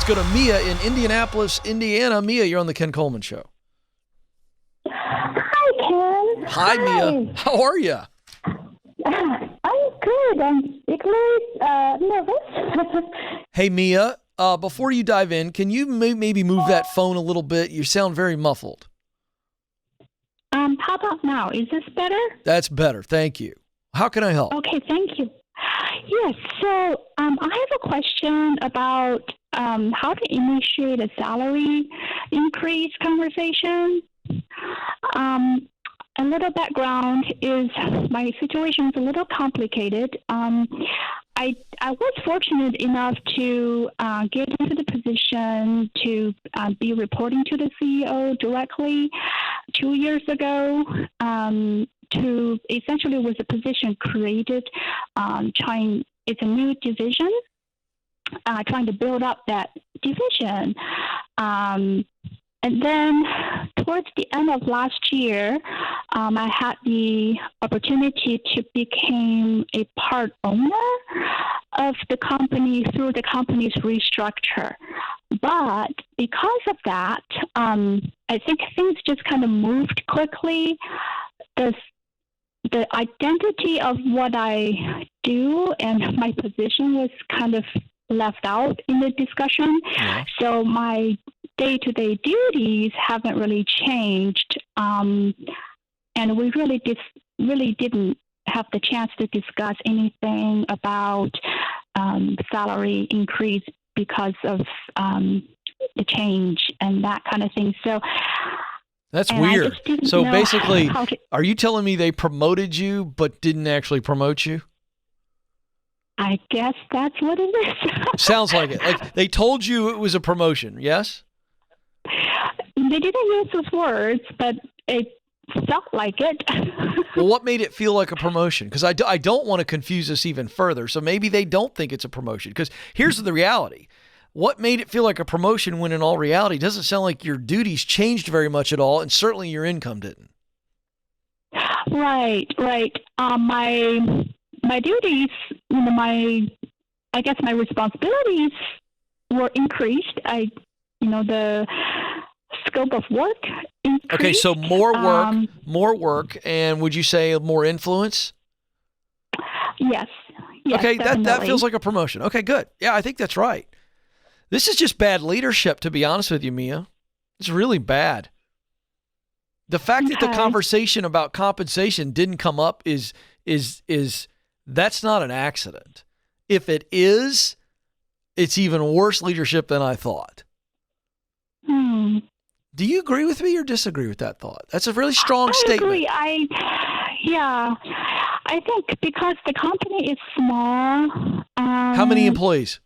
go to Mia in Indianapolis, Indiana. Mia, you're on the Ken Coleman Show. Hi, Ken. Hi, Mia. How are you? I'm good. I'm particularly nervous. Hey, Mia, before you dive in, can you maybe move that phone a little bit? You sound very muffled. How about now? Is this better? That's better. Thank you. How can I help? Okay, thank you. Yes, so I have a question about how to initiate a salary increase conversation. A little background is my situation is a little complicated. I was fortunate enough to get into the position to be reporting to the CEO directly 2 years ago. To essentially was a position created it's a new division, trying to build up that division. And then towards the end of last year, I had the opportunity to become a part owner of the company through the company's restructure. But because of that, I think things just kind of moved quickly. The identity of what I do and my position was kind of left out in the discussion. Yeah. So my day-to-day duties haven't really changed, and we really didn't have the chance to discuss anything about salary increase because of the change and that kind of thing. So that's weird. So basically, to, are you telling me they promoted you but didn't actually promote you? I guess that's what it is. Sounds like it. Like they told you it was a promotion, yes? They didn't use those words, but it felt like it. Well, what made it feel like a promotion? Because I don't want to confuse this even further. So maybe they don't think it's a promotion. Because here's the reality. What made it feel like a promotion when in all reality it doesn't sound like your duties changed very much at all, and certainly your income didn't. Right. My duties, I guess my responsibilities were increased. The scope of work increased. Okay, so more work, and would you say more influence? Yes. Okay, definitely. that feels like a promotion. Okay, good. Yeah, I think that's right. This is just bad leadership, to be honest with you, Mia. It's really bad. The fact that the conversation about compensation didn't come up is that's not an accident. If it is, it's even worse leadership than I thought. Do you agree with me or disagree with that thought? That's a really strong statement. I agree. I think because the company is small. How many employees?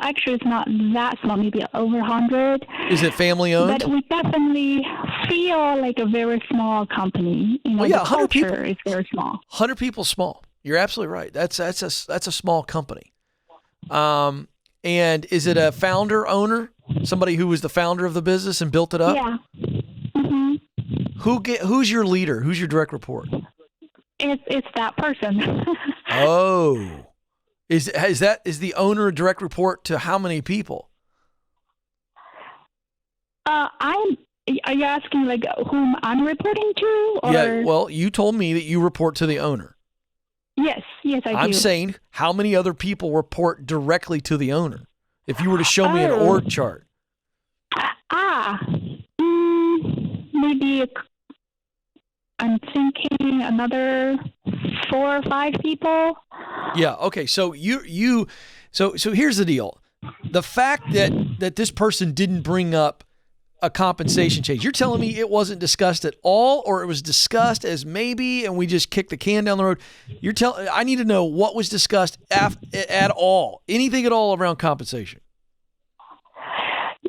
Actually, it's not that small, maybe over 100. Is it family owned? But we definitely feel like a very small company. Well, yeah, the 100 people culture is very small. 100 people small. You're absolutely right. That's a small company. And is it a founder owner? Somebody who was the founder of the business and built it up? Yeah. Mm-hmm. Who's your leader? Who's your direct report? It's that person. Oh. Is the owner a direct report to how many people? Are you asking like whom I'm reporting to? Or? Yeah, well, you told me that you report to the owner. Yes, I do. I'm saying how many other people report directly to the owner? If you were to show me an org chart. Maybe I'm thinking another 4 or 5 people. Yeah. Okay. So so here's the deal. The fact that this person didn't bring up a compensation change, you're telling me it wasn't discussed at all, or it was discussed as maybe, and we just kicked the can down the road. I need to know what was discussed at all, anything at all around compensation.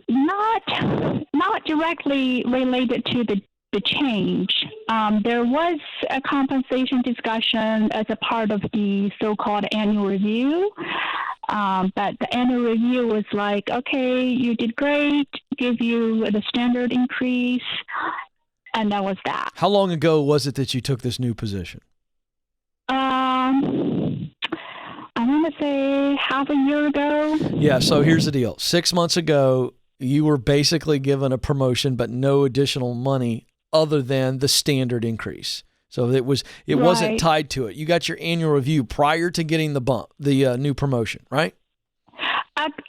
Not directly related to the change. There was a compensation discussion as a part of the so-called annual review. But the annual review was like, okay, you did great, give you the standard increase, and that was that. How long ago was it that you took this new position? I want want to say half a year ago. Yeah, so here's the deal. 6 months ago, you were basically given a promotion, but no additional money other than the standard increase. So it wasn't tied to it. You got your annual review prior to getting the new promotion, right?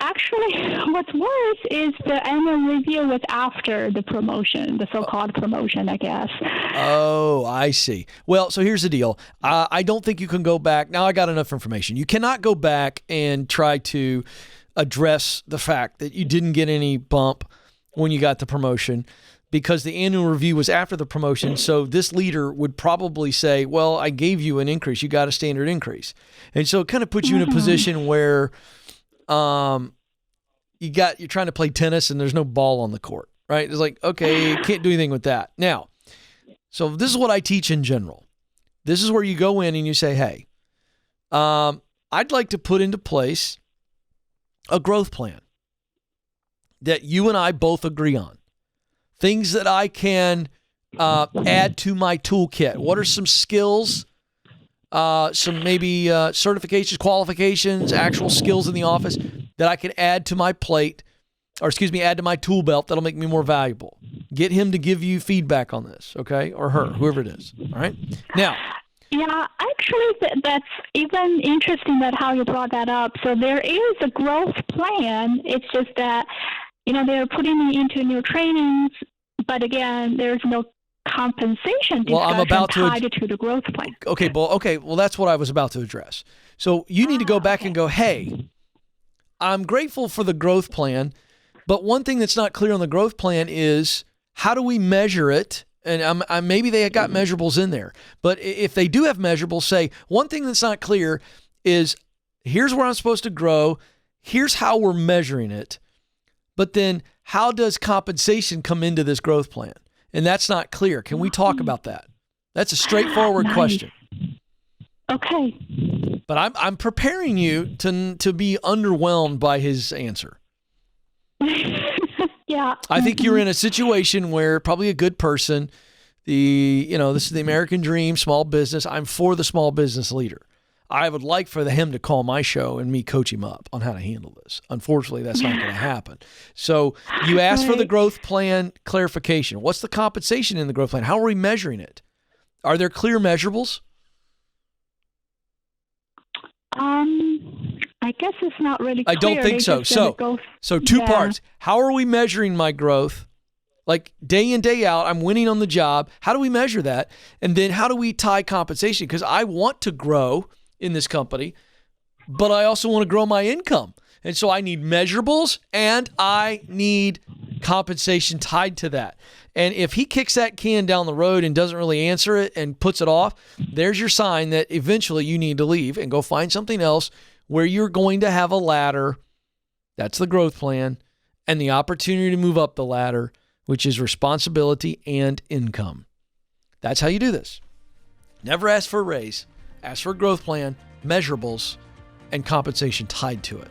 Actually, what's worse is the annual review was after the promotion, the so-called promotion, I guess. Oh, I see. Well, so here's the deal. I don't think you can go back. Now I got enough information. You cannot go back and try to address the fact that you didn't get any bump when you got the promotion because the annual review was after the promotion. So this leader would probably say, well, I gave you an increase. You got a standard increase. And so it kind of puts you in a position where you're trying to play tennis and there's no ball on the court, right? It's like, okay, you can't do anything with that. Now, so this is what I teach in general. This is where you go in and you say, hey, I'd like to put into place a growth plan that you and I both agree on. Things that I can add to my toolkit. What are some skills, some maybe certifications, qualifications, actual skills in the office that I can add to my plate, add to my tool belt that'll make me more valuable. Get him to give you feedback on this, okay? Or her, whoever it is, all right? Now. Yeah, actually, that's even interesting that how you brought that up. So there is a growth plan. It's just that, they're putting me into new trainings, but again, there's no compensation discussion tied to the growth plan. Okay, well, that's what I was about to address. So you need to go back and go, hey, I'm grateful for the growth plan, but one thing that's not clear on the growth plan is how do we measure it? And maybe they got measurables in there, but if they do have measurables, say one thing that's not clear is here's where I'm supposed to grow. Here's how we're measuring it. But then how does compensation come into this growth plan? And that's not clear. Can we talk about that? That's a straightforward question. Okay. But I'm preparing you to be underwhelmed by his answer. Yeah. I think you're in a situation where probably a good person, this is the American dream, small business. I'm for the small business leader. I would like for him to call my show and me coach him up on how to handle this. Unfortunately, that's not going to happen. So you asked for the growth plan clarification. What's the compensation in the growth plan? How are we measuring it? Are there clear measurables? I guess it's not really clear. I don't think so. So two parts. How are we measuring my growth? Like day in, day out, I'm winning on the job. How do we measure that? And then how do we tie compensation? Because I want to grow in this company, but I also want to grow my income. And so I need measurables and I need compensation tied to that. And if he kicks that can down the road and doesn't really answer it and puts it off, there's your sign that eventually you need to leave and go find something else where you're going to have a ladder. That's the growth plan and the opportunity to move up the ladder, which is responsibility and income. That's how you do this. Never ask for a raise. Ask for a growth plan, measurables, and compensation tied to it.